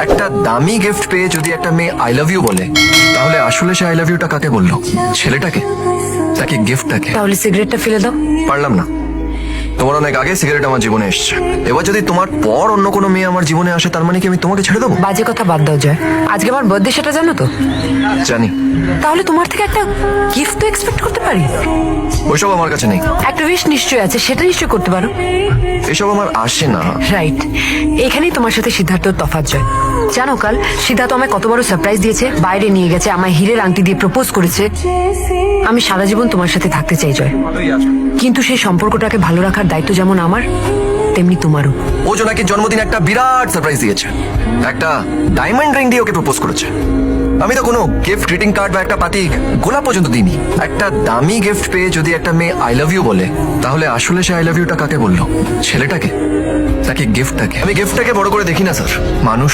একটা দামি গিফট পেয়ে যদি একটা মেয়ে আই লাভ ইউ বলে, তাহলে আসলে সে আই লাভ ইউটা কাকে বললো? ছেলেটাকে নাকি গিফটটাকে? তাহলে সিগারেটটা ফেলে দাও। পারলাম না। তোমার অনেক আগে সিগারেট আমার জীবনে এসছে, এবার যদি তোমার পর অন্য কোনো মেয়ে আমার জীবনে আসে, তার মানে কি আমি তোমাকে ছেড়ে দেবো? বাজে কথা বাদ দাও জয়, আজকে আমার বার্থডে, সেটা জানো তো? জানি। তাহলে তোমার থেকে একটা গিফট তো এক্সপেক্ট করতে পারি। ওইসব আমার কাছে নেই। একটা উইশ নিশ্চয়ই আছে, সেটা নিশ্চয়ই করতে পারো। এসব আমার আসে না। রাইট, এখানেই তোমার সাথে সিদ্ধার্থর তফাৎ জয়। জানো কাল সিদ্ধার্থ আমায় কত বড় সারপ্রাইজ দিয়েছে, বাইরে নিয়ে গেছে, আমায় হীরের আংটি দিয়ে প্রপোজ করেছে। আমি সারা জীবন তোমার সাথে থাকতে চাই জয়, কিন্তু সেই সম্পর্কটাকে ভালো রাখার দায়িত্ব যেমন আমার, তেমনি তোমারও। ও জোনাকির জন্মদিন একটা বিরাট সারপ্রাইজ দিয়েছে, একটা ডায়মন্ড রিং দিয়ে ওকে প্রপোজ করেছে। আমি তো কোনো গিফট, গ্রিটিং কার্ড বা একটা পাতি গোলাপ পর্যন্ত দিইনি। একটা দামি গিফট পেয়ে যদি একটা মেয়ে আই লাভ ইউ বলে, তাহলে আসলে সে আই লাভ ইউটা কাকে বললো? ছেলেটাকে নাকি গিফটটাকে? আমি গিফটটাকে বড় করে দেখি না স্যার, মানুষ